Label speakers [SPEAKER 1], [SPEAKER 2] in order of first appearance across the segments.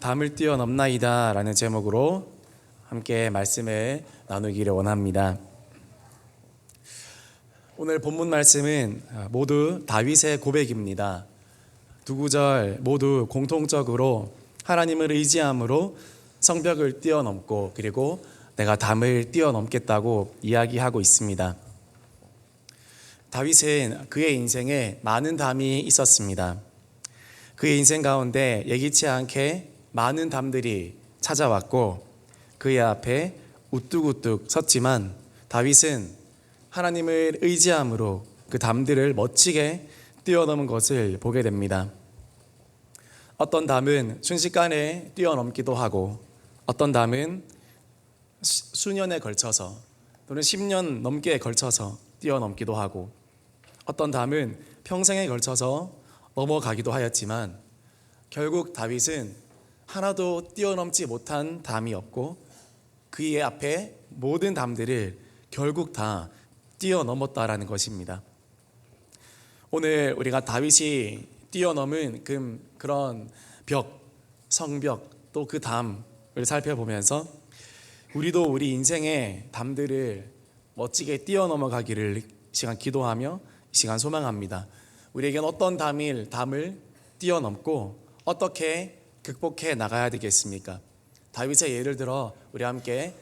[SPEAKER 1] 담을 뛰어넘나이다 라는 제목으로 함께 말씀을 나누기를 원합니다. 오늘 본문 말씀은 모두 다윗의 고백입니다. 두 구절 모두 공통적으로 하나님을 의지함으로 성벽을 뛰어넘고 그리고 내가 담을 뛰어넘겠다고 이야기하고 있습니다. 다윗은 그의 인생에 많은 담이 있었습니다. 그의 인생 가운데 예기치 않게 많은 담들이 찾아왔고 그의 앞에 우뚝우뚝 섰지만 다윗은 하나님을 의지함으로 그 담들을 멋지게 뛰어넘은 것을 보게 됩니다. 어떤 담은 순식간에 뛰어넘기도 하고 어떤 담은 수년에 걸쳐서 또는 10년 넘게 걸쳐서 뛰어넘기도 하고 어떤 담은 평생에 걸쳐서 넘어가기도 하였지만 결국 다윗은 하나도 뛰어넘지 못한 담이 없고 그의 앞에 모든 담들을 결국 다 뛰어넘었다라는 것입니다. 오늘 우리가 다윗이 뛰어넘은 그런 벽, 성벽 또 그 담을 살펴보면서 우리도 우리 인생의 담들을 멋지게 뛰어넘어가기를 이 시간 기도하며 이 시간 소망합니다. 우리에겐 어떤 담을 뛰어넘고 어떻게 극복해 나가야 되겠습니까? 다윗의 예를 들어 우리 함께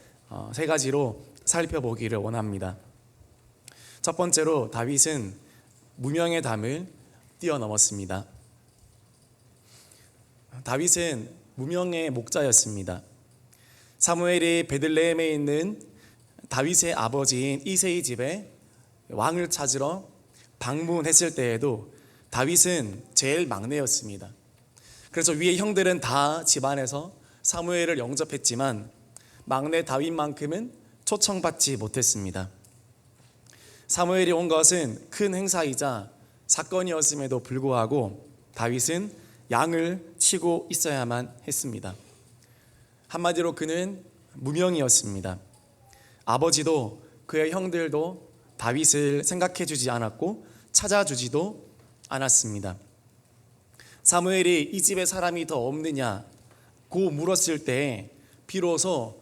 [SPEAKER 1] 세 가지로 살펴보기를 원합니다. 첫 번째로 다윗은 무명의 담을 뛰어넘었습니다. 다윗은 무명의 목자였습니다. 사무엘이 베들레헴에 있는 다윗의 아버지인 이새의 집에 왕을 찾으러 방문했을 때에도 다윗은 제일 막내였습니다. 그래서 위에 형들은 다 집안에서 사무엘을 영접했지만 막내 다윗만큼은 초청받지 못했습니다. 사무엘이 온 것은 큰 행사이자 사건이었음에도 불구하고 다윗은 양을 치고 있어야만 했습니다. 한마디로 그는 무명이었습니다. 아버지도 그의 형들도 다윗을 생각해 주지 않았고 찾아주지도 않았습니다. 사무엘이 이 집에 사람이 더 없느냐고 물었을 때 비로소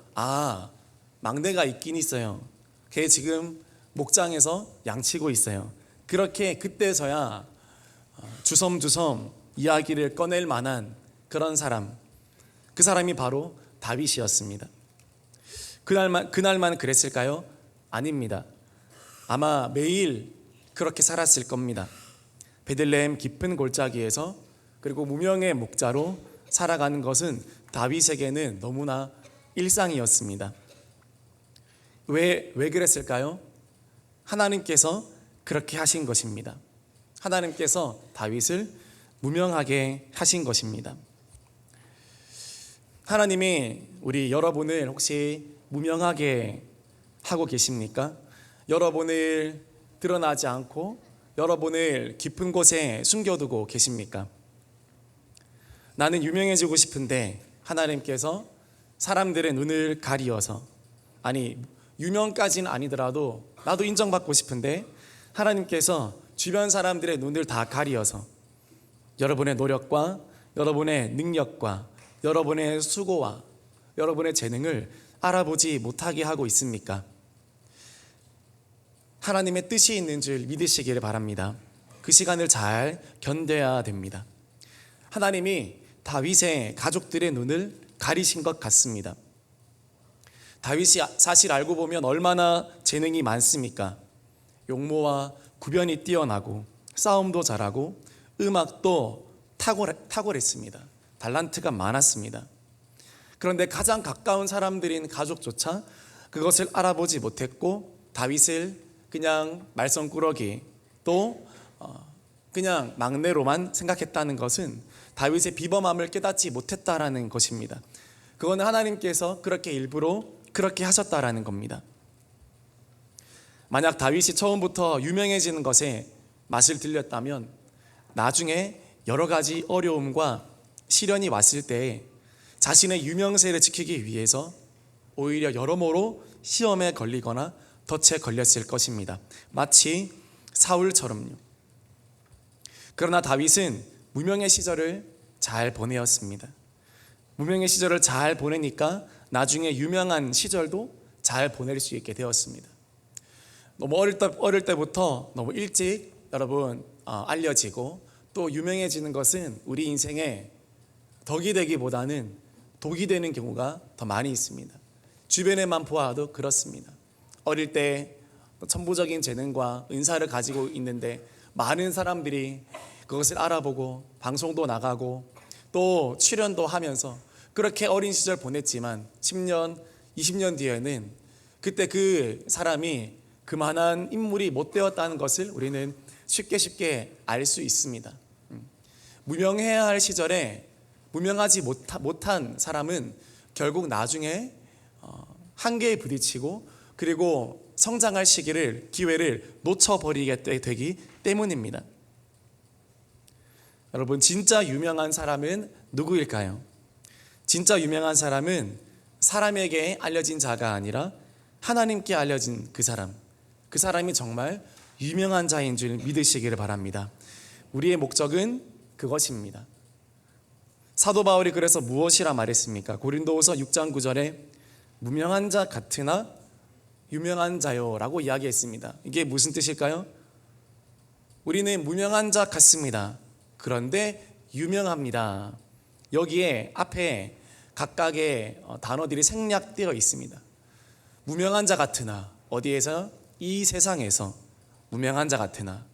[SPEAKER 1] 막내가 있긴 있어요. 걔 지금 목장에서 양치고 있어요. 그렇게 그때서야 주섬주섬 이야기를 꺼낼 만한 그런 사람, 그 사람이 바로 다윗이었습니다. 그날만 그랬을까요? 아닙니다. 아마 매일 그렇게 살았을 겁니다. 베들레헴 깊은 골짜기에서 그리고 무명의 목자로 살아가는 것은 다윗에게는 너무나 일상이었습니다. 왜 그랬을까요? 하나님께서 그렇게 하신 것입니다. 하나님께서 다윗을 무명하게 하신 것입니다. 하나님이 여러분을 혹시 무명하게 하고 계십니까? 여러분을 드러나지 않고 여러분을 깊은 곳에 숨겨두고 계십니까? 나는 유명해지고 싶은데 하나님께서 사람들의 눈을 가리어서, 유명까지는 아니더라도 나도 인정받고 싶은데 하나님께서 주변 사람들의 눈을 다 가리어서 여러분의 노력과 여러분의 능력과 여러분의 수고와 여러분의 재능을 알아보지 못하게 하고 있습니까? 하나님의 뜻이 있는 줄 믿으시기를 바랍니다. 그 시간을 잘 견뎌야 됩니다. 하나님이 다윗의 가족들의 눈을 가리신 것 같습니다. 다윗이 사실 알고 보면 얼마나 재능이 많습니까? 용모와 구변이 뛰어나고 싸움도 잘하고 음악도 탁월했습니다. 달란트가 많았습니다. 그런데 가장 가까운 사람들인 가족조차 그것을 알아보지 못했고 다윗을 그냥 말썽꾸러기 또 그냥 막내로만 생각했다는 것은 다윗의 비범함을 깨닫지 못했다라는 것입니다. 그건 하나님께서 그렇게 일부러 그렇게 하셨다라는 겁니다. 만약 다윗이 처음부터 유명해지는 것에 맛을 들렸다면 나중에 여러 가지 어려움과 시련이 왔을 때 자신의 유명세를 지키기 위해서 오히려 여러모로 시험에 걸리거나 덫에 걸렸을 것입니다. 마치 사울처럼요. 그러나 다윗은 무명의 시절을 잘 보내었습니다. 무명의 시절을 잘 보내니까 나중에 유명한 시절도 잘 보낼 수 있게 되었습니다. 너무 어릴 때부터 너무 일찍 여러분 알려지고 또 유명해지는 것은 우리 인생에 덕이 되기보다는 독이 되는 경우가 더 많이 있습니다. 주변에만 보아도 그렇습니다. 어릴 때 천부적인 재능과 은사를 가지고 있는데 많은 사람들이 그것을 알아보고 방송도 나가고 또 출연도 하면서 그렇게 어린 시절 보냈지만 10년, 20년 뒤에는 그때 그 사람이 그만한 인물이 못 되었다는 것을 우리는 쉽게 알 수 있습니다. 무명해야 할 시절에 무명하지 못한 사람은 결국 나중에 한계에 부딪히고 그리고 성장할 기회를 놓쳐버리게 되기 때문입니다. 여러분, 진짜 유명한 사람은 누구일까요? 진짜 유명한 사람은 사람에게 알려진 자가 아니라 하나님께 알려진 그 사람이 정말 유명한 자인 줄 믿으시기를 바랍니다. 우리의 목적은 그것입니다. 사도 바울이 그래서 무엇이라 말했습니까? 고린도후서 6장 9절에 무명한 자 같으나 유명한 자요 라고 이야기했습니다. 이게 무슨 뜻일까요? 우리는 무명한 자 같습니다. 그런데 유명합니다. 여기에 앞에 각각의 단어들이 생략되어 있습니다. 무명한 자 같으나 어디에서? 이 세상에서. 무명한 자 같으나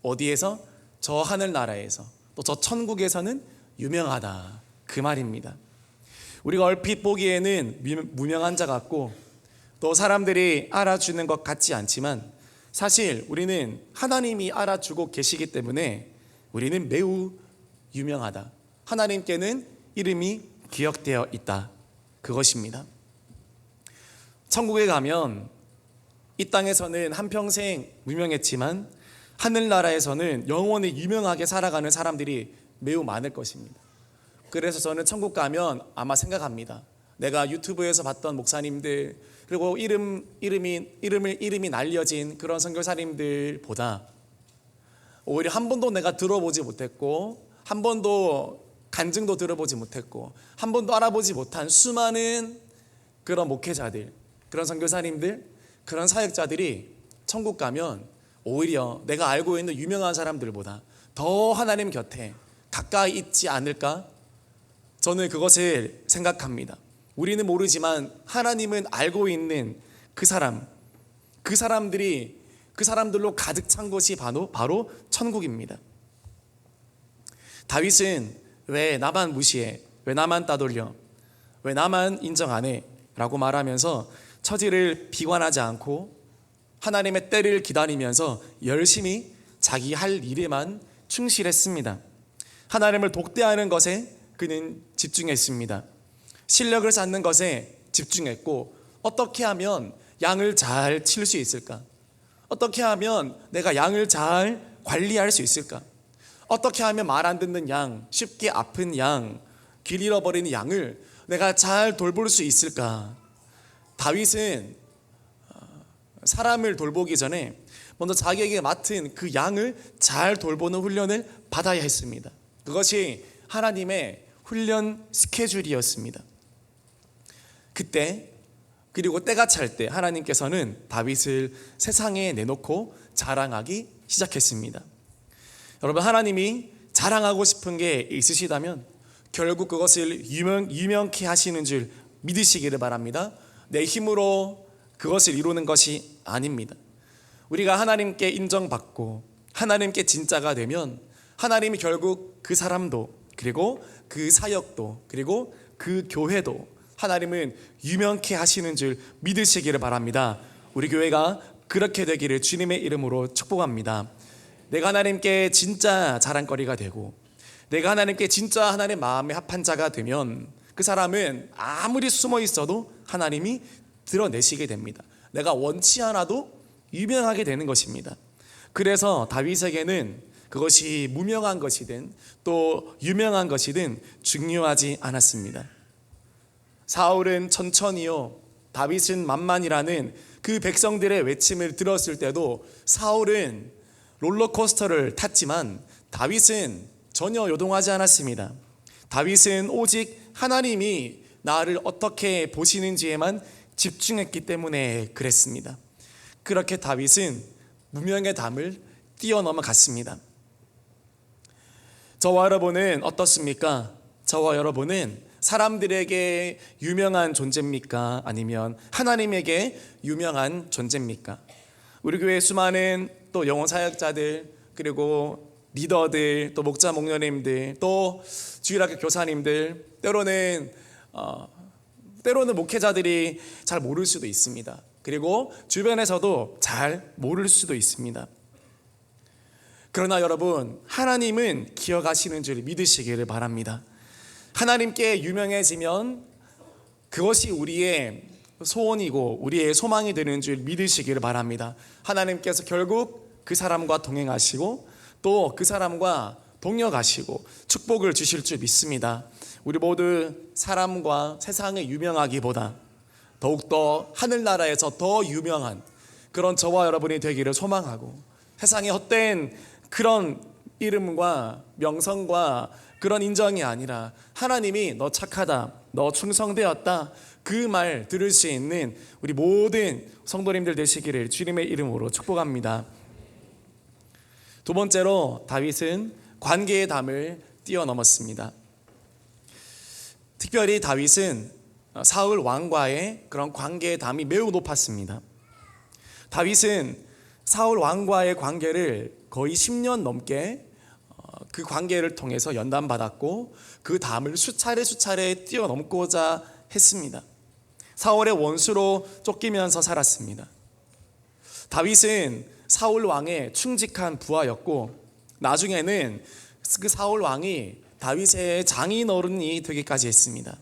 [SPEAKER 1] 어디에서? 저 하늘나라에서. 또 저 천국에서는 유명하다, 그 말입니다. 우리가 얼핏 보기에는 무명한 자 같고 또 사람들이 알아주는 것 같지 않지만 사실 우리는 하나님이 알아주고 계시기 때문에 우리는 매우 유명하다, 하나님께는 이름이 기억되어 있다, 그것입니다. 천국에 가면 이 땅에서는 한평생 무명했지만 하늘나라에서는 영원히 유명하게 살아가는 사람들이 매우 많을 것입니다. 그래서 저는 천국 가면 아마 생각합니다. 내가 유튜브에서 봤던 목사님들 그리고 이름이 날려진 그런 선교사님들보다 오히려 한 번도 내가 들어보지 못했고 한 번도 간증도 들어보지 못했고 한 번도 알아보지 못한 수많은 그런 목회자들, 그런 선교사님들, 그런 사역자들이 천국 가면 오히려 내가 알고 있는 유명한 사람들보다 더 하나님 곁에 가까이 있지 않을까? 저는 그것을 생각합니다. 우리는 모르지만 하나님은 알고 있는 그 사람들로 가득 찬 것이 바로 천국입니다. 다윗은 왜 나만 무시해? 왜 나만 따돌려? 왜 나만 인정 안 해? 라고 말하면서 처지를 비관하지 않고 하나님의 때를 기다리면서 열심히 자기 할 일에만 충실했습니다. 하나님을 독대하는 것에 그는 집중했습니다. 실력을 쌓는 것에 집중했고 어떻게 하면 양을 잘 칠 수 있을까? 어떻게 하면 내가 양을 잘 관리할 수 있을까? 어떻게 하면 말 안 듣는 양, 쉽게 아픈 양, 길 잃어버리는 양을 내가 잘 돌볼 수 있을까? 다윗은 사람을 돌보기 전에 먼저 자기에게 맡은 그 양을 잘 돌보는 훈련을 받아야 했습니다. 그것이 하나님의 훈련 스케줄이었습니다. 그때 그리고 때가 찰 때 하나님께서는 다윗을 세상에 내놓고 자랑하기 시작했습니다. 여러분, 하나님이 자랑하고 싶은 게 있으시다면 결국 그것을 유명케 하시는 줄 믿으시기를 바랍니다. 내 힘으로 그것을 이루는 것이 아닙니다. 우리가 하나님께 인정받고 하나님께 진짜가 되면 하나님이 결국 그 사람도 그리고 그 사역도 그리고 그 교회도 하나님은 유명케 하시는 줄 믿으시기를 바랍니다. 우리 교회가 그렇게 되기를 주님의 이름으로 축복합니다. 내가 하나님께 진짜 자랑거리가 되고 내가 하나님께 진짜 하나님의 마음에 합한 자가 되면 그 사람은 아무리 숨어 있어도 하나님이 드러내시게 됩니다. 내가 원치 않아도 유명하게 되는 것입니다. 그래서 다윗에게는 그것이 무명한 것이든 또 유명한 것이든 중요하지 않았습니다. 사울은 천천히요, 다윗은 만만이라는 그 백성들의 외침을 들었을 때도 사울은 롤러코스터를 탔지만 다윗은 전혀 요동하지 않았습니다. 다윗은 오직 하나님이 나를 어떻게 보시는지에만 집중했기 때문에 그랬습니다. 그렇게 다윗은 무명의 담을 뛰어넘어 갔습니다. 저와 여러분은 어떻습니까? 저와 여러분은 사람들에게 유명한 존재입니까? 아니면 하나님에게 유명한 존재입니까? 우리 교회 수많은 또 영혼 사역자들, 그리고 리더들, 또 목자 목녀님들, 또 주일학교 교사님들, 때로는 목회자들이 잘 모를 수도 있습니다. 그리고 주변에서도 잘 모를 수도 있습니다. 그러나 여러분, 하나님은 기억하시는 줄 믿으시기를 바랍니다. 하나님께 유명해지면 그것이 우리의 소원이고 우리의 소망이 되는 줄 믿으시기를 바랍니다. 하나님께서 결국 그 사람과 동행하시고 또 그 사람과 동역하시고 축복을 주실 줄 믿습니다. 우리 모두 사람과 세상에 유명하기보다 더욱더 하늘나라에서 더 유명한 그런 저와 여러분이 되기를 소망하고, 세상의 헛된 그런 이름과 명성과 그런 인정이 아니라 하나님이 너 착하다, 너 충성되었다, 그 말 들을 수 있는 우리 모든 성도님들 되시기를 주님의 이름으로 축복합니다. 두 번째로 다윗은 관계의 담을 뛰어넘었습니다. 특별히 다윗은 사울 왕과의 그런 관계의 담이 매우 높았습니다. 다윗은 사울 왕과의 관계를 거의 10년 넘게 그 관계를 통해서 연단받았고 그 담을 수차례 뛰어넘고자 했습니다. 사울의 원수로 쫓기면서 살았습니다. 다윗은 사울 왕의 충직한 부하였고, 나중에는 그 사울 왕이 다윗의 장인 어른이 되기까지 했습니다.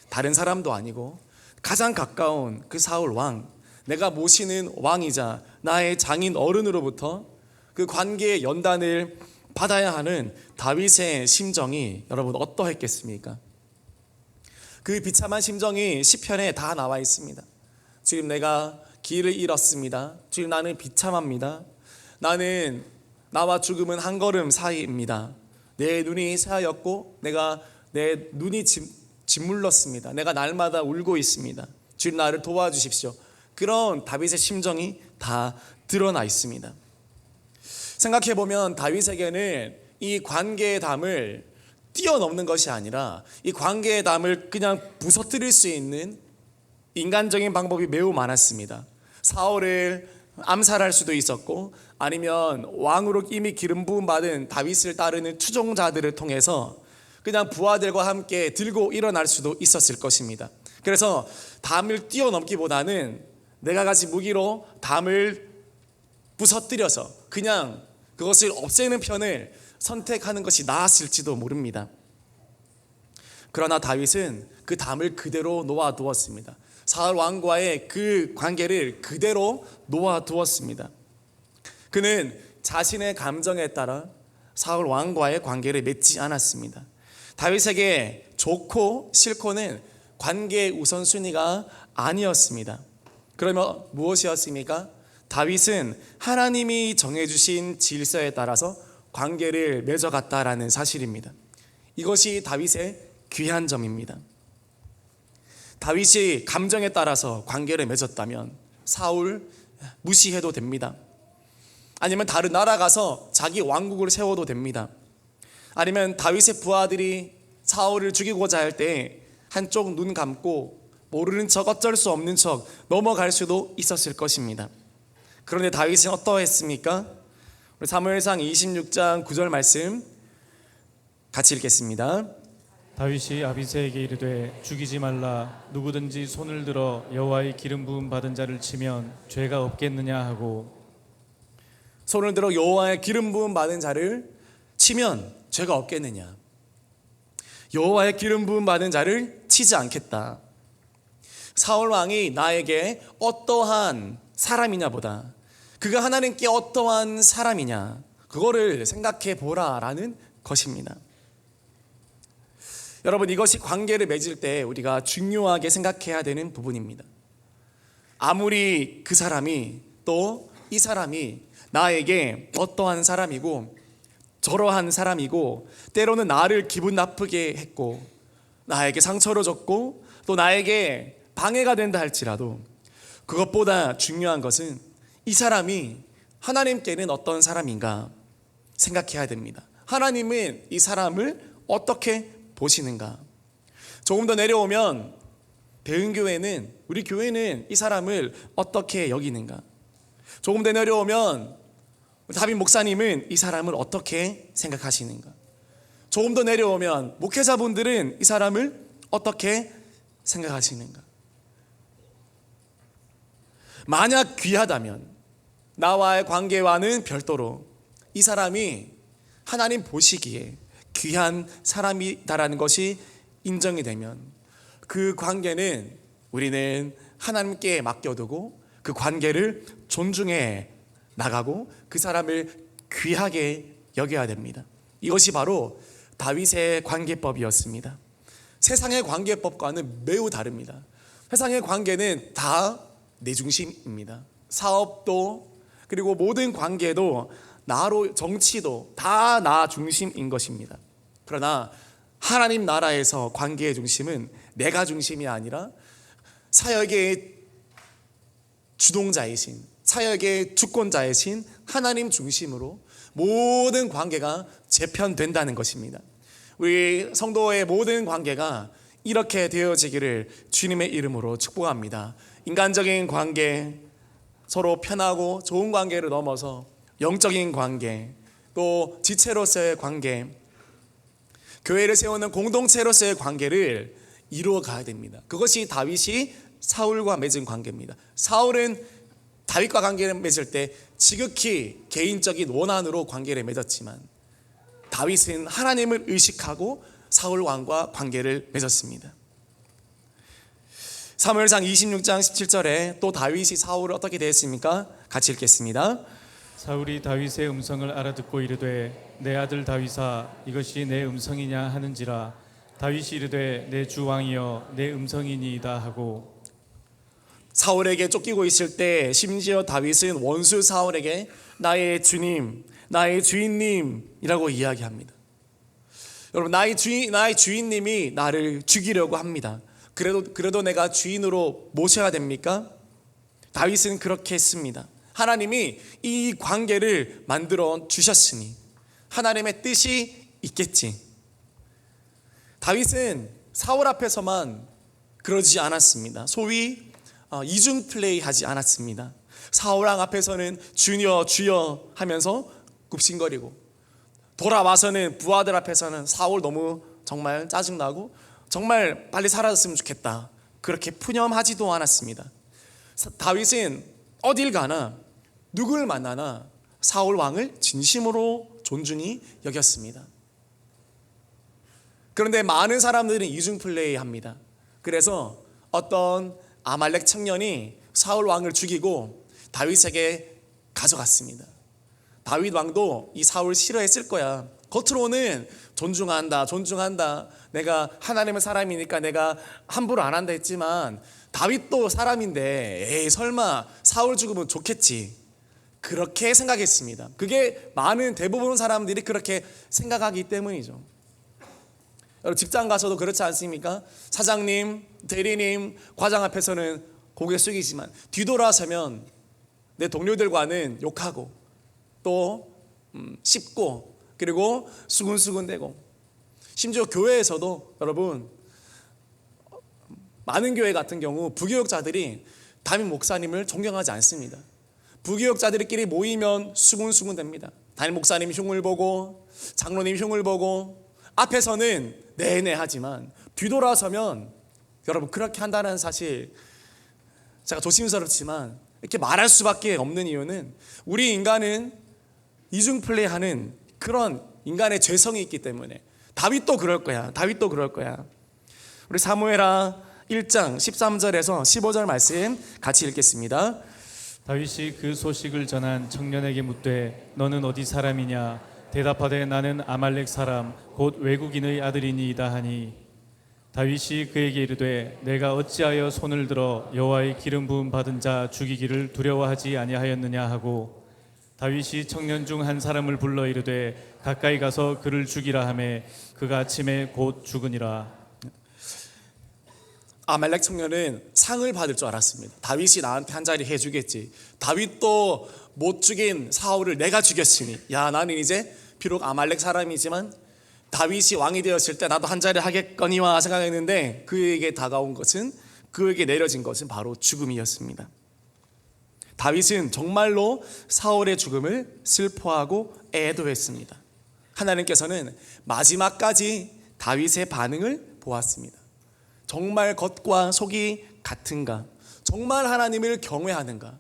[SPEAKER 1] 다른 사람도 아니고 가장 가까운 그 사울 왕, 내가 모시는 왕이자 나의 장인 어른으로부터 그 관계의 연단을 받아야 하는 다윗의 심정이 여러분 어떠했겠습니까? 그 비참한 심정이 시편에 다 나와 있습니다. 주님, 내가 길을 잃었습니다. 주님, 나는 비참합니다. 나는 나와 죽음은 한 걸음 사이입니다. 내 눈이 새하였고 내 눈이 짓물렀습니다. 내가 날마다 울고 있습니다. 주님, 나를 도와주십시오. 그런 다윗의 심정이 다 드러나 있습니다. 생각해보면 다윗에게는 이 관계의 담을 뛰어넘는 것이 아니라 이 관계의 담을 그냥 부서뜨릴 수 있는 인간적인 방법이 매우 많았습니다. 사울을 암살할 수도 있었고, 아니면 왕으로 이미 기름 부음 받은 다윗을 따르는 추종자들을 통해서 그냥 부하들과 함께 들고 일어날 수도 있었을 것입니다. 그래서 담을 뛰어넘기보다는 내가 가진 무기로 담을 부서뜨려서 그냥 그것을 없애는 편을 선택하는 것이 나았을지도 모릅니다. 그러나 다윗은 그 담을 그대로 놓아두었습니다. 사울 왕과의 그 관계를 그대로 놓아두었습니다. 그는 자신의 감정에 따라 사울 왕과의 관계를 맺지 않았습니다. 다윗에게 좋고 싫고는 관계의 우선순위가 아니었습니다. 그러면 무엇이었습니까? 다윗은 하나님이 정해주신 질서에 따라서 관계를 맺어갔다라는 사실입니다. 이것이 다윗의 귀한 점입니다. 다윗이 감정에 따라서 관계를 맺었다면 사울 무시해도 됩니다. 아니면 다른 나라 가서 자기 왕국을 세워도 됩니다. 아니면 다윗의 부하들이 사울을 죽이고자 할 때 한쪽 눈 감고 모르는 척, 어쩔 수 없는 척 넘어갈 수도 있었을 것입니다. 그런데 다윗은 어떠했습니까? 우리 사무엘상 26장 9절 말씀 같이 읽겠습니다.
[SPEAKER 2] 다윗이 아비새에게 이르되 죽이지 말라. 누구든지 손을 들어 여호와의 기름 부음 받은 자를 치면 죄가 없겠느냐 하고.
[SPEAKER 1] 손을 들어 여호와의 기름 부음 받은 자를 치면 죄가 없겠느냐. 여호와의 기름 부음 받은 자를 치지 않겠다. 사울 왕이 나에게 어떠한 사람이냐 보다 그가 하나님께 어떠한 사람이냐, 그거를 생각해 보라라는 것입니다. 여러분, 이것이 관계를 맺을 때 우리가 중요하게 생각해야 되는 부분입니다. 아무리 그 사람이 또 이 사람이 나에게 어떠한 사람이고 저러한 사람이고 때로는 나를 기분 나쁘게 했고 나에게 상처를 줬고 또 나에게 방해가 된다 할지라도 그것보다 중요한 것은 이 사람이 하나님께는 어떤 사람인가 생각해야 됩니다. 하나님은 이 사람을 어떻게 보시는가? 조금 더 내려오면 대흥교회는, 우리 교회는 이 사람을 어떻게 여기는가? 조금 더 내려오면 다빈 목사님은 이 사람을 어떻게 생각하시는가? 조금 더 내려오면 목회자분들은 이 사람을 어떻게 생각하시는가? 만약 귀하다면 나와의 관계와는 별도로 이 사람이 하나님 보시기에 귀한 사람이다라는 것이 인정이 되면 그 관계는 우리는 하나님께 맡겨두고 그 관계를 존중해 나가고 그 사람을 귀하게 여겨야 됩니다. 이것이 바로 다윗의 관계법이었습니다. 세상의 관계법과는 매우 다릅니다. 세상의 관계는 다 내 중심입니다. 사업도 그리고 모든 관계도 나로, 정치도 다 나 중심인 것입니다. 그러나 하나님 나라에서 관계의 중심은 내가 중심이 아니라 사역의 주동자이신, 사역의 주권자이신 하나님 중심으로 모든 관계가 재편된다는 것입니다. 우리 성도의 모든 관계가 이렇게 되어지기를 주님의 이름으로 축복합니다. 인간적인 관계, 서로 편하고 좋은 관계를 넘어서 영적인 관계, 또 지체로서의 관계, 교회를 세우는 공동체로서의 관계를 이루어 가야 됩니다. 그것이 다윗이 사울과 맺은 관계입니다. 사울은 다윗과 관계를 맺을 때 지극히 개인적인 원한으로 관계를 맺었지만 다윗은 하나님을 의식하고 사울 왕과 관계를 맺었습니다. 사무엘상 26장 17절에 또 다윗이 사울을 어떻게 대했습니까? 같이 읽겠습니다.
[SPEAKER 2] 사울이 다윗의 음성을 알아듣고 이르되 내 아들 다윗아 이것이 내 음성이냐 하는지라 다윗이 이르되 내 주 왕이여 내 음성이니이다 하고.
[SPEAKER 1] 사울에게 쫓기고 있을 때 심지어 다윗은 원수 사울에게 나의 주님, 나의 주인님이라고 이야기합니다. 여러분, 나의 주인님이 나를 죽이려고 합니다. 그래도 내가 주인으로 모셔야 됩니까? 다윗은 그렇게 했습니다. 하나님이 이 관계를 만들어 주셨으니 하나님의 뜻이 있겠지. 다윗은 사울 앞에서만 그러지 않았습니다. 소위 이중 플레이 하지 않았습니다. 사울 왕 앞에서는 주여 주여 하면서 굽신거리고 돌아와서는 부하들 앞에서는 사울 너무 정말 짜증나고 정말 빨리 사라졌으면 좋겠다, 그렇게 푸념하지도 않았습니다. 다윗은 어딜 가나 누굴 만나나 사울 왕을 진심으로 존중히 여겼습니다. 그런데 많은 사람들은 이중 플레이 합니다. 그래서 어떤 아말렉 청년이 사울 왕을 죽이고 다윗에게 가져갔습니다. 다윗 왕도 이 사울 싫어했을 거야. 겉으로는 존중한다, 내가 하나님의 사람이니까 내가 함부로 안 한다 했지만 다윗도 사람인데 에이 설마 사울 죽으면 좋겠지, 그렇게 생각했습니다. 그게 많은 대부분 사람들이 그렇게 생각하기 때문이죠. 여러분, 직장 가서도 그렇지 않습니까? 사장님, 대리님, 과장 앞에서는 고개 숙이지만 뒤돌아서면 내 동료들과는 욕하고 또 씹고 그리고 수근수근대고, 심지어 교회에서도 여러분 많은 교회 같은 경우 부교역자들이 담임 목사님을 존경하지 않습니다. 부교역자들끼리 모이면 수근수근됩니다. 담임 목사님 흉을 보고 장로님 흉을 보고 앞에서는 네네 하지만 뒤돌아서면 여러분 그렇게 한다는 사실, 제가 조심스럽지만 이렇게 말할 수밖에 없는 이유는 우리 인간은 이중 플레이하는 그런 인간의 죄성이 있기 때문에. 다윗도 그럴 거야. 우리 사무엘하 1장 13절에서 15절 말씀 같이 읽겠습니다.
[SPEAKER 2] 다윗이 그 소식을 전한 청년에게 묻되 너는 어디 사람이냐? 대답하되 나는 아말렉 사람 곧 외국인의 아들이니이다 하니 다윗이 그에게 이르되 내가 어찌하여 손을 들어 여호와의 기름 부음 받은 자 죽이기를 두려워하지 아니하였느냐 하고, 다윗이 청년 중 한 사람을 불러 이르되 가까이 가서 그를 죽이라 하매 그가 아침에 곧 죽으니라.
[SPEAKER 1] 아말렉 청년은 상을 받을 줄 알았습니다. 다윗이 나한테 한 자리 해주겠지. 다윗도 못 죽인 사울을 내가 죽였으니, 야, 나는 이제 비록 아말렉 사람이지만 다윗이 왕이 되었을 때 나도 한 자리 하겠거니와 생각했는데, 그에게 다가온 것은, 그에게 내려진 것은 바로 죽음이었습니다. 다윗은 정말로 사울의 죽음을 슬퍼하고 애도했습니다. 하나님께서는 마지막까지 다윗의 반응을 보았습니다. 정말 겉과 속이 같은가? 정말 하나님을 경외하는가?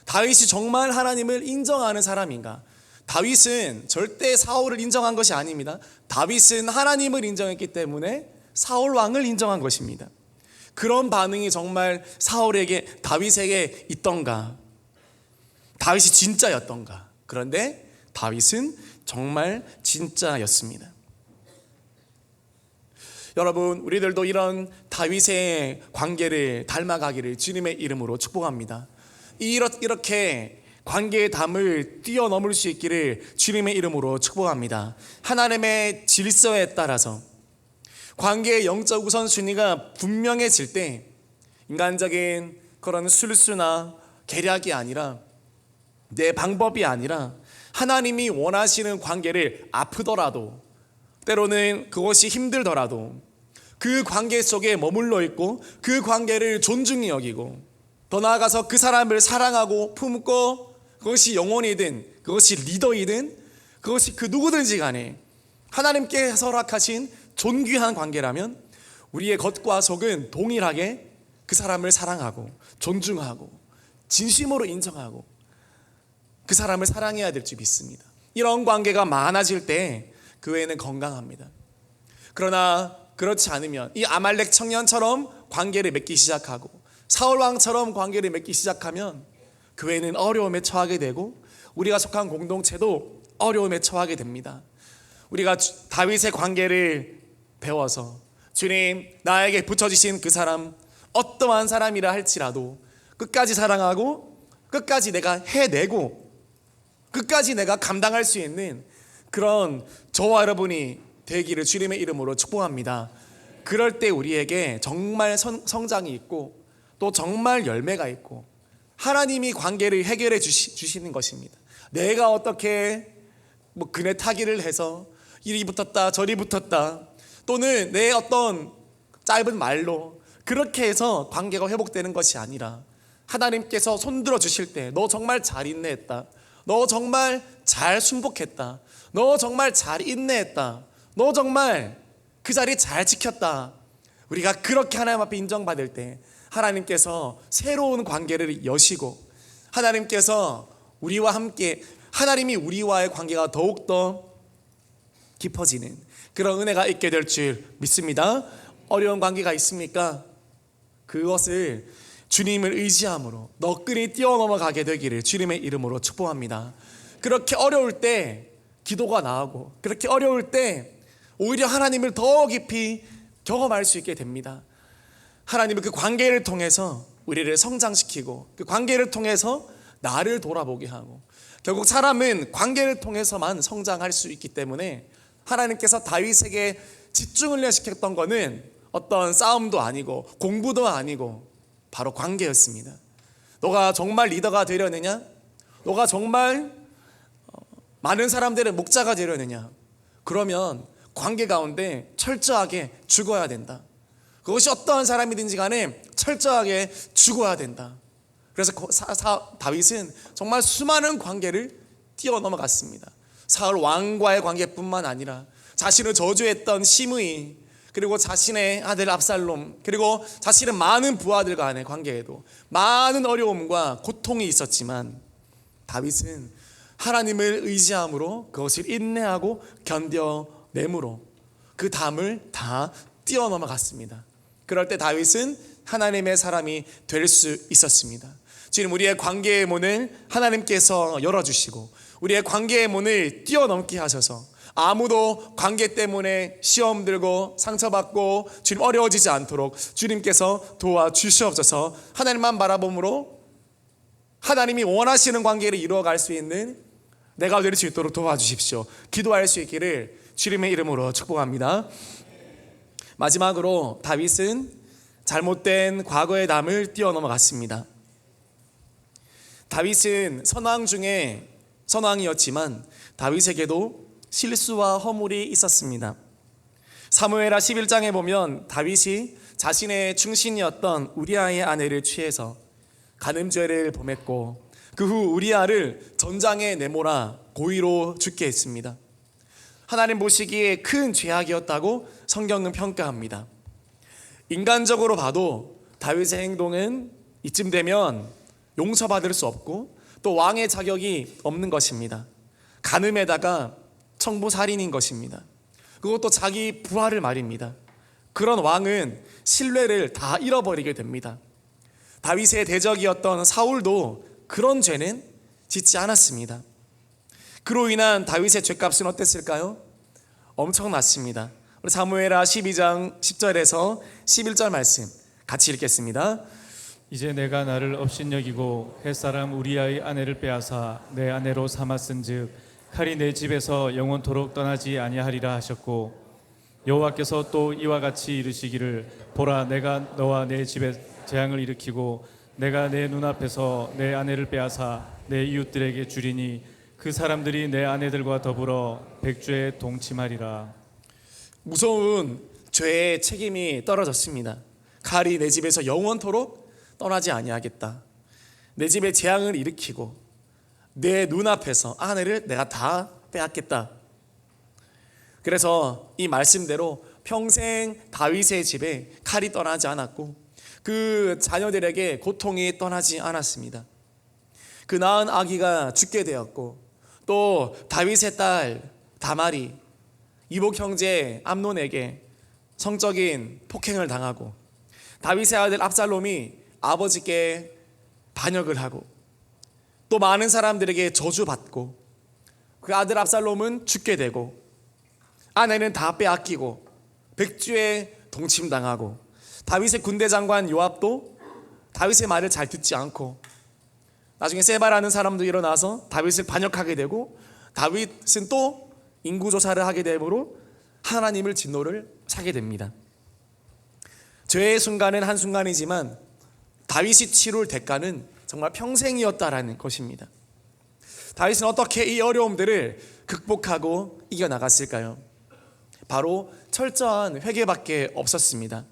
[SPEAKER 1] 다윗이 정말 하나님을 인정하는 사람인가? 다윗은 절대 사울을 인정한 것이 아닙니다. 다윗은 하나님을 인정했기 때문에 사울 왕을 인정한 것입니다. 그런 반응이 정말 사울에게, 다윗에게 있던가? 다윗이 진짜였던가? 그런데 다윗은 정말 진짜였습니다. 여러분, 우리들도 이런 다윗의 관계를 닮아가기를 주님의 이름으로 축복합니다. 이렇게 관계의 담을 뛰어넘을 수 있기를 주님의 이름으로 축복합니다. 하나님의 질서에 따라서 관계의 영적 우선순위가 분명해질 때, 인간적인 그런 술수나 계략이 아니라, 내 방법이 아니라 하나님이 원하시는 관계를 아프더라도, 때로는 그것이 힘들더라도 그 관계 속에 머물러 있고 그 관계를 존중히 여기고, 더 나아가서 그 사람을 사랑하고 품고, 그것이 영혼이든 그것이 리더이든 그것이 그 누구든지 간에 하나님께서 허락하신 존귀한 관계라면 우리의 겉과 속은 동일하게 그 사람을 사랑하고 존중하고 진심으로 인정하고 그 사람을 사랑해야 될 줄 믿습니다. 이런 관계가 많아질 때 교회는 건강합니다. 그러나 그렇지 않으면 이 아말렉 청년처럼 관계를 맺기 시작하고 사울 왕처럼 관계를 맺기 시작하면 교회는 어려움에 처하게 되고 우리가 속한 공동체도 어려움에 처하게 됩니다. 우리가 다윗의 관계를 배워서, 주님, 나에게 붙여주신 그 사람, 어떠한 사람이라 할지라도 끝까지 사랑하고 끝까지 내가 해내고 끝까지 내가 감당할 수 있는 그런 저와 여러분이 되기를 주님의 이름으로 축복합니다. 그럴 때 우리에게 정말 성장이 있고 또 정말 열매가 있고 하나님이 관계를 해결해 주시는 것입니다. 내가 어떻게 그네 타기를 해서 이리 붙었다 저리 붙었다, 또는 내 어떤 짧은 말로 그렇게 해서 관계가 회복되는 것이 아니라, 하나님께서 손들어 주실 때 너 정말 잘 인내했다, 너 정말 잘 순복했다, 너 정말 잘 인내했다, 너 정말 그 자리 잘 지켰다, 우리가 그렇게 하나님 앞에 인정받을 때 하나님께서 새로운 관계를 여시고, 하나님께서 우리와 함께, 하나님이 우리와의 관계가 더욱더 깊어지는 그런 은혜가 있게 될 줄 믿습니다. 어려운 관계가 있습니까? 그것을 주님을 의지함으로 너끈히 뛰어넘어가게 되기를 주님의 이름으로 축복합니다. 그렇게 어려울 때 기도가 나오고, 그렇게 어려울 때 오히려 하나님을 더 깊이 경험할 수 있게 됩니다. 하나님은 그 관계를 통해서 우리를 성장시키고, 그 관계를 통해서 나를 돌아보게 하고, 결국 사람은 관계를 통해서만 성장할 수 있기 때문에 하나님께서 다윗에게 집중훈련시켰던 것은 어떤 싸움도 아니고 공부도 아니고 바로 관계였습니다. 너가 정말 리더가 되려느냐? 너가 정말 많은 사람들의 목자가 되려느냐? 그러면 관계 가운데 철저하게 죽어야 된다. 그것이 어떠한 사람이든지 간에 철저하게 죽어야 된다. 그래서 다윗은 정말 수많은 관계를 뛰어넘어갔습니다. 사울 왕과의 관계뿐만 아니라 자신을 저주했던 시므이, 그리고 자신의 아들 압살롬, 그리고 자신의 많은 부하들 간의 관계에도 많은 어려움과 고통이 있었지만 다윗은 하나님을 의지함으로 그것을 인내하고 견뎌내므로 그 담을 다 뛰어넘어갔습니다. 그럴 때 다윗은 하나님의 사람이 될 수 있었습니다. 지금 우리의 관계의 문을 하나님께서 열어주시고 우리의 관계의 문을 뛰어넘게 하셔서 아무도 관계 때문에 시험 들고 상처받고 주님 어려워지지 않도록 주님께서 도와주시옵소서. 하나님만 바라봄으로 하나님이 원하시는 관계를 이루어갈 수 있는 내가 될 수 있도록 도와주십시오. 기도할 수 있기를 주님의 이름으로 축복합니다. 마지막으로 다윗은 잘못된 과거의 담을 뛰어넘어갔습니다. 다윗은 선왕 중에 선왕이었지만 다윗에게도 실수와 허물이 있었습니다. 사무엘하 11장에 보면 다윗이 자신의 충신이었던 우리아의 아내를 취해서 간음죄를 범했고 그 후 우리아를 전장에 내몰아 고의로 죽게 했습니다. 하나님 보시기에 큰 죄악이었다고 성경은 평가합니다. 인간적으로 봐도 다윗의 행동은 이쯤 되면 용서받을 수 없고 또 왕의 자격이 없는 것입니다. 간음에다가 청부살인인 것입니다. 그것도 자기 부하를 말입니다. 그런 왕은 신뢰를 다 잃어버리게 됩니다. 다윗의 대적이었던 사울도 그런 죄는 짓지 않았습니다. 그로 인한 다윗의 죄값은 어땠을까요? 엄청났습니다. 우리 사무엘하 12장 10절에서 11절 말씀 같이 읽겠습니다.
[SPEAKER 2] 이제 내가 나를 업신여기고 햇사람 우리아의 아내를 빼앗아 내 아내로 삼았은즉 칼이 내 집에서 영원토록 떠나지 아니하리라 하셨고 여호와께서 또 이와 같이 이르시기를 보라 내가 너와 내 집에 재앙을 일으키고 내가 내 눈앞에서 내 아내를 빼앗아 내 이웃들에게 주리니 그 사람들이 내 아내들과 더불어 백주에 동침하리라.
[SPEAKER 1] 무서운 죄의 책임이 떨어졌습니다. 칼이 내 집에서 영원토록 떠나지 아니하겠다. 내 집에 재앙을 일으키고 내 눈앞에서 아내를 내가 다 빼앗겠다. 그래서 이 말씀대로 평생 다윗의 집에 칼이 떠나지 않았고 그 자녀들에게 고통이 떠나지 않았습니다. 그 낳은 아기가 죽게 되었고 또 다윗의 딸 다말이 이복 형제 암논에게 성적인 폭행을 당하고 다윗의 아들 압살롬이 아버지께 반역을 하고 또 많은 사람들에게 저주받고 그 아들 압살롬은 죽게 되고 아내는 다 빼앗기고 백주에 동침당하고 다윗의 군대 장관 요압도 다윗의 말을 잘 듣지 않고 나중에 세바라는 사람도 일어나서 다윗을 반역하게 되고 다윗은 또 인구조사를 하게 되므로 하나님을 진노를 사게 됩니다. 죄의 순간은 한순간이지만 다윗이 치룰 대가는 정말 평생이었다라는 것입니다. 다윗은 어떻게 이 어려움들을 극복하고 이겨나갔을까요? 바로 철저한 회개밖에 없었습니다.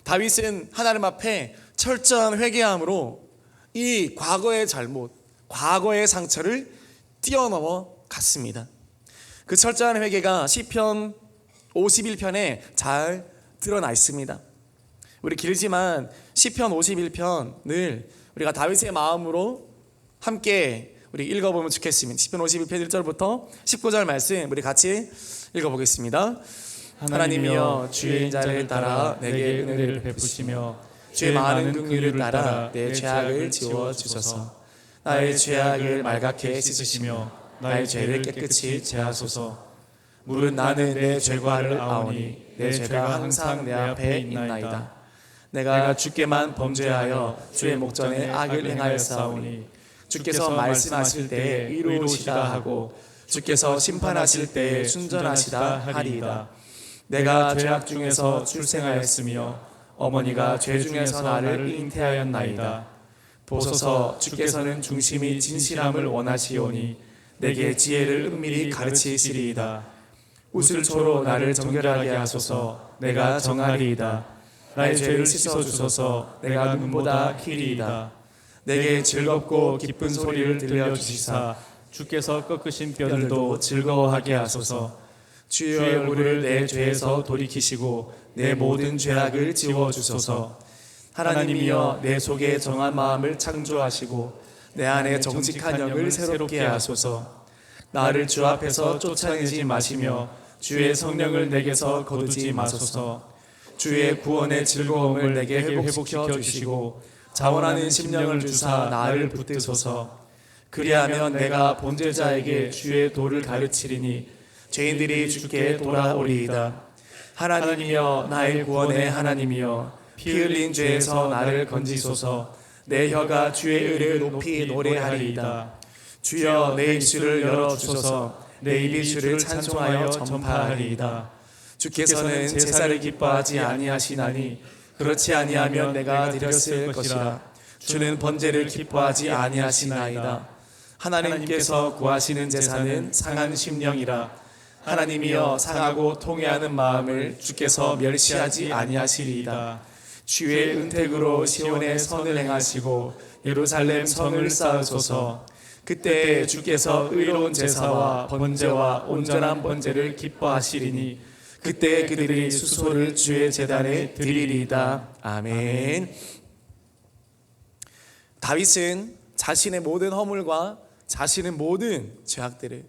[SPEAKER 1] 다윗은 하나님 앞에 철저한 회개함으로 이 과거의 잘못, 과거의 상처를 뛰어넘어 갔습니다. 그 철저한 회개가 시편 51편에 잘 드러나 있습니다. 우리 길지만 시편 51편을 우리가 다윗의 마음으로 함께 우리 읽어보면 좋겠습니다. 시편 51편 1절부터 19절 말씀 우리 같이 읽어보겠습니다. 하나님이여 주의 인자를 따라 내게 은혜를
[SPEAKER 2] 베푸시며
[SPEAKER 1] 주의 많은 긍휼을 따라 내 죄악을 지워주소서. 나의 죄악을 말갛게 씻으시며 나의 죄를 깨끗이 제하소서. 물은 나는 내 죄과를 아오니 내 죄가 항상 내 앞에 있나이다. 내가 주께만 범죄하여 주의 목전에 악을 행하였사오니 주께서 말씀하실 때에 의로우시다 하고 주께서 심판하실 때에 순전하시다 하리이다. 내가 죄악 중에서 출생하였으며 어머니가 죄 중에서 나를 잉태하였나이다. 보소서 주께서는 중심이 진실함을 원하시오니 내게 지혜를 은밀히 가르치시리이다. 우슬초로 나를 정결하게 하소서. 내가 정하리이다. 나의 죄를 씻어주소서. 내가 눈보다 희리이다. 내게 즐겁고 기쁜 소리를 들려주시사
[SPEAKER 2] 주께서 꺾으신
[SPEAKER 1] 뼈들도 즐거워하게 하소서. 주의 얼굴을 내 죄에서 돌이키시고 내 모든 죄악을 지워주소서. 하나님이여 내 속에 정한 마음을 창조하시고 내 안에 정직한 영을 새롭게 하소서. 나를 주 앞에서 쫓아내지 마시며 주의 성령을 내게서 거두지 마소서. 주의 구원의 즐거움을 내게 회복시켜 주시고 자원하는 심령을 주사 나를 붙드소서. 그리하면 내가 범죄자에게 주의 도를 가르치리니 죄인들이 주께 돌아오리이다. 하나님이여 나의 구원의 하나님이여 피 흘린 죄에서 나를 건지소서. 내 혀가 주의 의를 높이 노래하리이다. 주여 내 입술을 열어주소서. 내 입이 주를 찬송하여 전파하리이다. 주께서는 제사를 기뻐하지 아니하시나니 그렇지 아니하면 내가 드렸을 것이라. 주는 번제를 기뻐하지 아니하시나이다. 하나님께서 구하시는 제사는 상한 심령이라. 하나님이여 상하고 통회하는 마음을 주께서 멸시하지 아니하시리이다. 주의 은택으로 시온의 선을 행하시고 예루살렘 성을 쌓으소서. 그때 주께서 의로운 제사와 번제와 온전한 번제를 기뻐하시리니 그때 그들이 수소를 주의 제단에 드리리이다. 아멘. 다윗은 자신의 모든 허물과 자신의 모든 죄악들을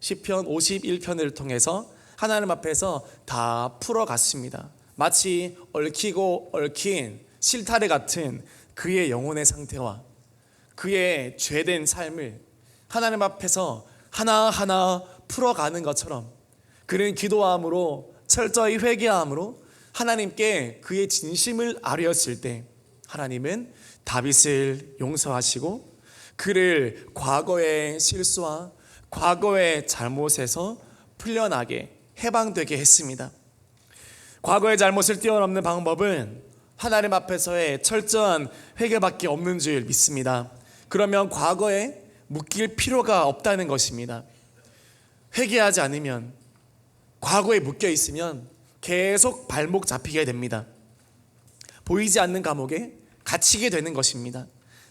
[SPEAKER 1] 시편 51편을 통해서 하나님 앞에서 다 풀어갔습니다. 마치 얽히고 얽힌 실타래 같은 그의 영혼의 상태와 그의 죄된 삶을 하나님 앞에서 하나하나 풀어가는 것처럼 그는 기도함으로 철저히 회개함으로 하나님께 그의 진심을 아뢰었을 때 하나님은 다윗을 용서하시고 그를 과거의 실수와 과거의 잘못에서 풀려나게 해방되게 했습니다. 과거의 잘못을 뛰어넘는 방법은 하나님 앞에서의 철저한 회개밖에 없는 줄 믿습니다. 그러면 과거에 묶일 필요가 없다는 것입니다. 회개하지 않으면 과거에 묶여 있으면 계속 발목 잡히게 됩니다. 보이지 않는 감옥에 갇히게 되는 것입니다.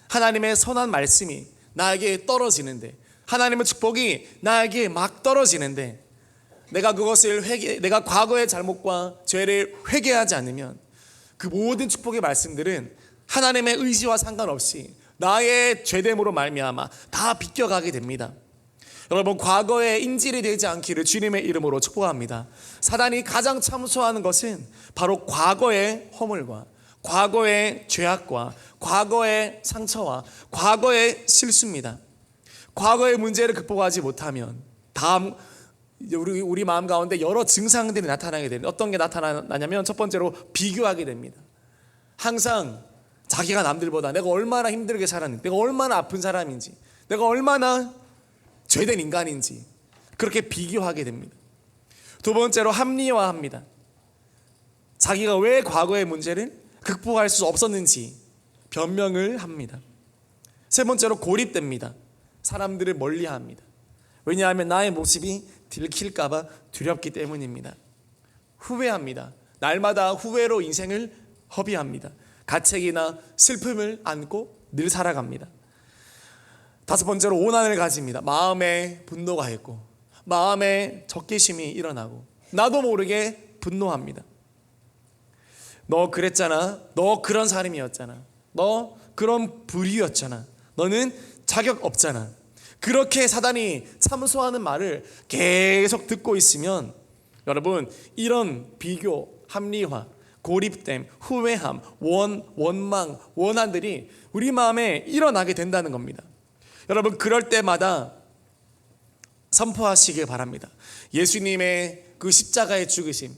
[SPEAKER 1] 하나님의 선한 말씀이 나에게 떨어지는데 하나님의 축복이 나에게 막 떨어지는데 내가 과거의 잘못과 죄를 회개하지 않으면 그 모든 축복의 말씀들은 하나님의 의지와 상관없이 나의 죄됨으로 말미암아 다 비껴가게 됩니다. 여러분, 과거에 인질이 되지 않기를 주님의 이름으로 축복합니다. 사단이 가장 참소하는 것은 바로 과거의 허물과 과거의 죄악과 과거의 상처와 과거의 실수입니다. 과거의 문제를 극복하지 못하면 다음 우리 마음 가운데 여러 증상들이 나타나게 됩니다. 어떤 게 나타나냐면 첫 번째로 비교하게 됩니다. 항상 자기가 남들보다 내가 얼마나 힘들게 살았는지, 내가 얼마나 아픈 사람인지, 내가 얼마나 죄된 인간인지 그렇게 비교하게 됩니다. 두 번째로 합리화합니다. 자기가 왜 과거의 문제를 극복할 수 없었는지 변명을 합니다. 세 번째로 고립됩니다. 사람들을 멀리합니다. 왜냐하면 나의 모습이 들킬까봐 두렵기 때문입니다. 후회합니다. 날마다 후회로 인생을 허비합니다. 가책이나 슬픔을 안고 늘 살아갑니다. 다섯 번째로 오난을 가집니다. 마음에 분노가 있고 마음에 적개심이 일어나고 나도 모르게 분노합니다. 너 그랬잖아. 너 그런 사람이었잖아. 너 그런 부류였잖아. 너는 자격 없잖아. 그렇게 사단이 참소하는 말을 계속 듣고 있으면 여러분, 이런 비교, 합리화, 고립됨, 후회함, 원망, 원한들이 우리 마음에 일어나게 된다는 겁니다. 여러분, 그럴 때마다 선포하시길 바랍니다. 예수님의 그 십자가의 죽으심,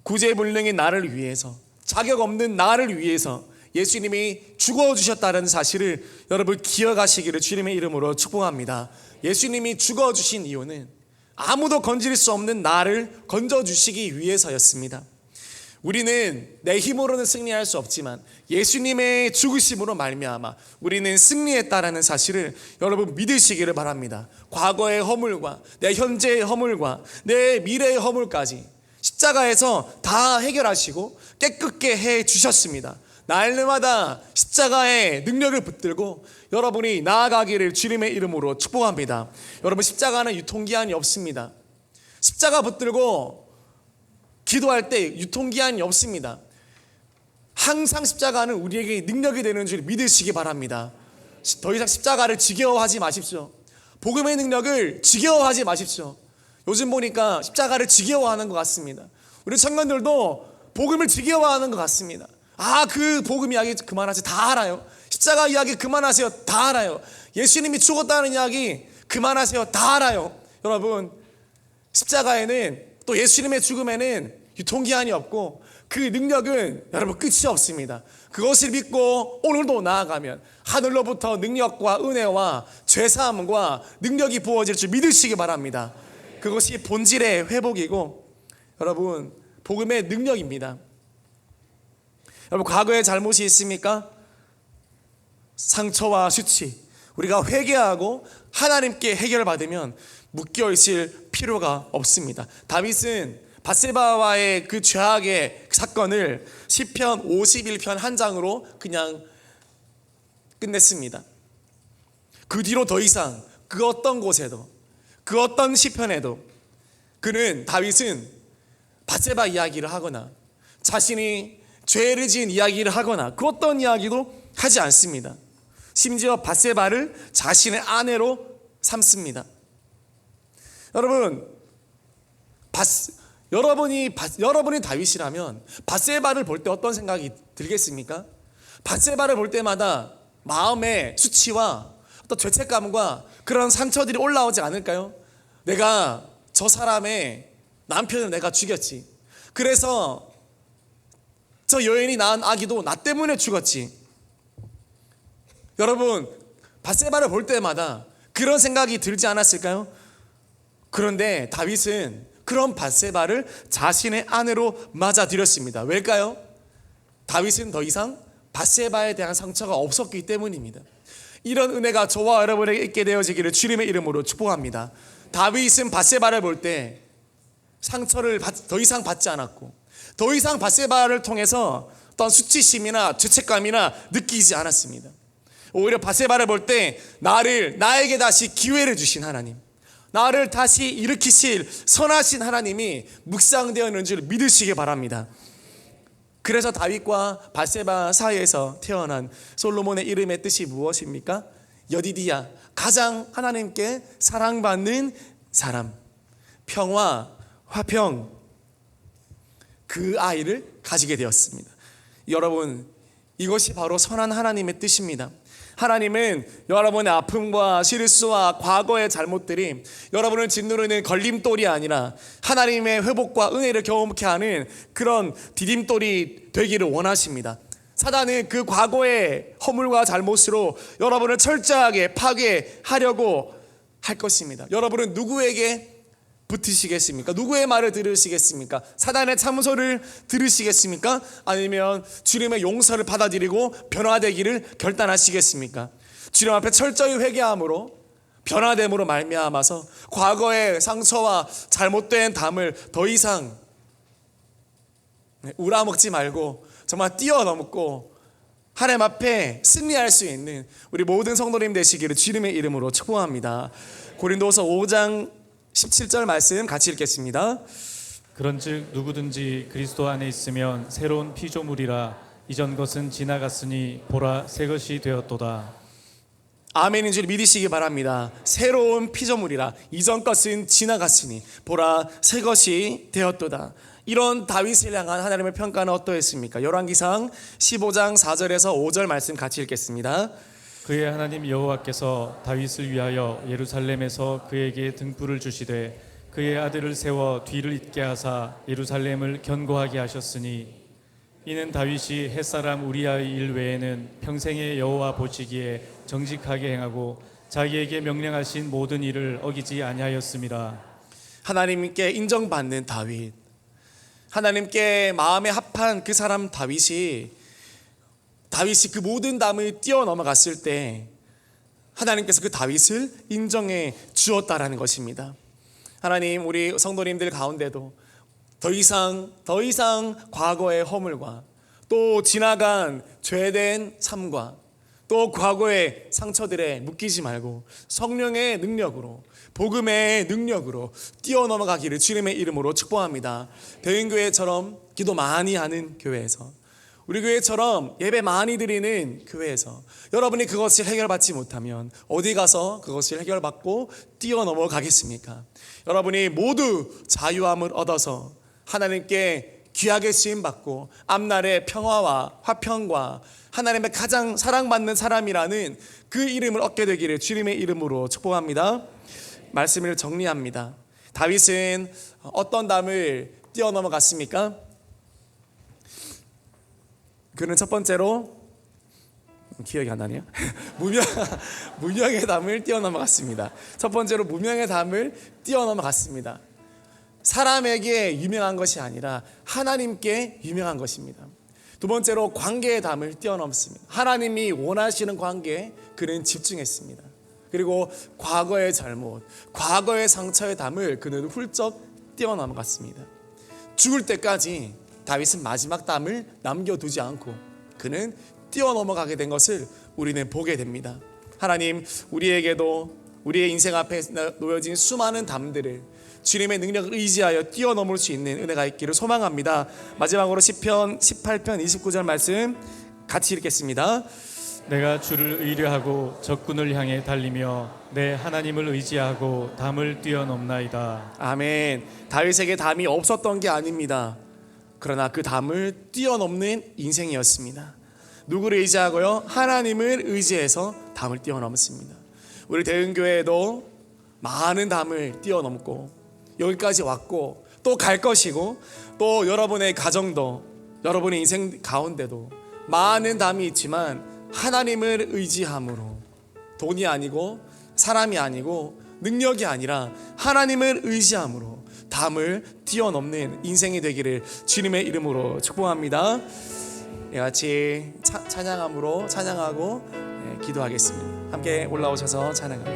[SPEAKER 1] 구제불능인 나를 위해서, 자격 없는 나를 위해서 예수님이 죽어주셨다는 사실을 여러분 기억하시기를 주님의 이름으로 축복합니다. 예수님이 죽어주신 이유는 아무도 건질 수 없는 나를 건져주시기 위해서였습니다. 우리는 내 힘으로는 승리할 수 없지만 예수님의 죽으심으로 말미암아 우리는 승리했다라는 사실을 여러분 믿으시기를 바랍니다. 과거의 허물과 내 현재의 허물과 내 미래의 허물까지 십자가에서 다 해결하시고 깨끗게 해주셨습니다. 날마다 십자가의 능력을 붙들고 여러분이 나아가기를 주님의 이름으로 축복합니다. 여러분, 십자가는 유통기한이 없습니다. 십자가 붙들고 기도할 때 유통기한이 없습니다. 항상 십자가는 우리에게 능력이 되는 줄 믿으시기 바랍니다. 더 이상 십자가를 지겨워하지 마십시오. 복음의 능력을 지겨워하지 마십시오. 요즘 보니까 십자가를 지겨워하는 것 같습니다. 우리 청년들도 복음을 지겨워하는 것 같습니다. 그 복음 이야기 그만하세요. 다 알아요. 십자가 이야기 그만하세요. 다 알아요. 예수님이 죽었다는 이야기 그만하세요. 다 알아요. 여러분, 십자가에는 또 예수님의 죽음에는 유통기한이 없고 그 능력은 여러분 끝이 없습니다. 그것을 믿고 오늘도 나아가면 하늘로부터 능력과 은혜와 죄사함과 능력이 부어질 줄 믿으시기 바랍니다. 그것이 본질의 회복이고 여러분 복음의 능력입니다. 여러분, 과거에 잘못이 있습니까? 상처와 수치, 우리가 회개하고 하나님께 해결받으면 묶여 있을 필요가 없습니다. 다윗은 밧세바와의 그 죄악의 사건을 시편 51편 한 장으로 그냥 끝냈습니다. 그 뒤로 더 이상 그 어떤 곳에도, 그 어떤 시편에도 다윗은 밧세바 이야기를 하거나 자신이 죄를 지은 이야기를 하거나 그 어떤 이야기도 하지 않습니다. 심지어 밧세바를 자신의 아내로 삼습니다. 여러분, 여러분이 다윗이라면 밧세바를 볼 때 어떤 생각이 들겠습니까? 밧세바를 볼 때마다 마음의 수치와 어떤 죄책감과 그런 상처들이 올라오지 않을까요? 내가 저 사람의 남편을 내가 죽였지. 그래서 저 여인이 낳은 아기도 나 때문에 죽었지. 여러분, 밧세바를 볼 때마다 그런 생각이 들지 않았을까요? 그런데 다윗은 그런 밧세바를 자신의 아내로 맞아들였습니다. 왜일까요? 다윗은 더 이상 밧세바에 대한 상처가 없었기 때문입니다. 이런 은혜가 저와 여러분에게 있게 되어지기를 주님의 이름으로 축복합니다. 다윗은 밧세바를 볼 때 상처를 더 이상 받지 않았고, 더 이상 밧세바를 통해서 어떤 수치심이나 죄책감이나 느끼지 않았습니다. 오히려 밧세바를 볼 때 나에게 다시 기회를 주신 하나님, 나를 다시 일으키실 선하신 하나님이 묵상되어 있는 줄 믿으시기 바랍니다. 그래서 다윗과 밧세바 사이에서 태어난 솔로몬의 이름의 뜻이 무엇입니까? 여디디야, 가장 하나님께 사랑받는 사람, 평화, 화평, 그 아이를 가지게 되었습니다. 여러분, 이것이 바로 선한 하나님의 뜻입니다. 하나님은 여러분의 아픔과 실수와 과거의 잘못들이 여러분을 짓누르는 걸림돌이 아니라 하나님의 회복과 은혜를 경험케 하는 그런 디딤돌이 되기를 원하십니다. 사단은 그 과거의 허물과 잘못으로 여러분을 철저하게 파괴하려고 할 것입니다. 여러분은 누구에게 붙으시겠습니까? 누구의 말을 들으시겠습니까? 사단의 참소를 들으시겠습니까? 아니면 주님의 용서를 받아들이고 변화되기를 결단하시겠습니까? 주님 앞에 철저히 회개함으로 변화됨으로 말미암아서 과거의 상처와 잘못된 담을 더 이상 우라먹지 말고 정말 뛰어넘고 하나님 앞에 승리할 수 있는 우리 모든 성도님 되시기를 주님의 이름으로 축복합니다. 고린도서 5장 17절 말씀 같이 읽겠습니다.
[SPEAKER 2] 그런즉 누구든지 그리스도 안에 있으면 새로운 피조물이라 이전 것은 지나갔으니 보라 새 것이 되었도다.
[SPEAKER 1] 아멘인 줄 믿으시기 바랍니다. 새로운 피조물이라 이전 것은 지나갔으니 보라 새 것이 되었도다. 이런 다윗을 향한 하나님의 평가는 어떠했습니까? 열왕기상 15장 4절에서 5절 말씀 같이 읽겠습니다.
[SPEAKER 2] 그의 하나님 여호와께서 다윗을 위하여 예루살렘에서 그에게 등불을 주시되 그의 아들을 세워 뒤를 잇게 하사 예루살렘을 견고하게 하셨으니 이는 다윗이 햇사람 우리아의 일 외에는 평생의 여호와 보시기에 정직하게 행하고 자기에게 명령하신 모든 일을 어기지 아니하였음이라.
[SPEAKER 1] 하나님께 인정받는 다윗, 하나님께 마음에 합한 그 사람 다윗이 그 모든 담을 뛰어넘어갔을 때 하나님께서 그 다윗을 인정해 주었다라는 것입니다. 하나님, 우리 성도님들 가운데도 더 이상 과거의 허물과 또 지나간 죄된 삶과 또 과거의 상처들에 묶이지 말고 성령의 능력으로, 복음의 능력으로 뛰어넘어가기를 주님의 이름으로 축복합니다. 대인교회처럼 기도 많이 하는 교회에서, 우리 교회처럼 예배 많이 드리는 교회에서 여러분이 그것을 해결받지 못하면 어디 가서 그것을 해결받고 뛰어넘어 가겠습니까? 여러분이 모두 자유함을 얻어서 하나님께 귀하게 쓰임받고 앞날의 평화와 화평과 하나님의 가장 사랑받는 사람이라는 그 이름을 얻게 되기를 주님의 이름으로 축복합니다. 말씀을 정리합니다. 다윗은 어떤 담을 뛰어넘어 갔습니까? 그는 첫 번째로, 기억이 안 나네요. 무명의 담을 뛰어넘어갔습니다. 첫 번째로 무명의 담을 뛰어넘어갔습니다. 사람에게 유명한 것이 아니라 하나님께 유명한 것입니다. 두 번째로 관계의 담을 뛰어넘습니다. 하나님이 원하시는 관계에 그는 집중했습니다. 그리고 과거의 잘못, 과거의 상처의 담을 그는 훌쩍 뛰어넘어갔습니다. 죽을 때까지 다윗은 마지막 담을 남겨두지 않고 그는 뛰어넘어가게 된 것을 우리는 보게 됩니다. 하나님, 우리에게도 우리의 인생 앞에 놓여진 수많은 담들을 주님의 능력을 의지하여 뛰어넘을 수 있는 은혜가 있기를 소망합니다. 마지막으로 시편 18편 29절 말씀 같이 읽겠습니다.
[SPEAKER 2] 내가 주를 의뢰하고 적군을 향해 달리며 내 하나님을 의지하고 담을 뛰어넘나이다.
[SPEAKER 1] 아멘. 다윗에게 담이 없었던 게 아닙니다. 그러나 그 담을 뛰어넘는 인생이었습니다. 누구를 의지하고요? 하나님을 의지해서 담을 뛰어넘었습니다. 우리 대흥교회에도 많은 담을 뛰어넘고 여기까지 왔고 또 갈 것이고 또 여러분의 가정도 여러분의 인생 가운데도 많은 담이 있지만 하나님을 의지함으로 돈이 아니고 사람이 아니고 능력이 아니라 하나님을 의지함으로 담을 뛰어넘는 인생이 되기를 주님의 이름으로 축복합니다. 같이 찬양함으로 찬양하고 기도하겠습니다. 함께 올라오셔서 찬양하겠습니다.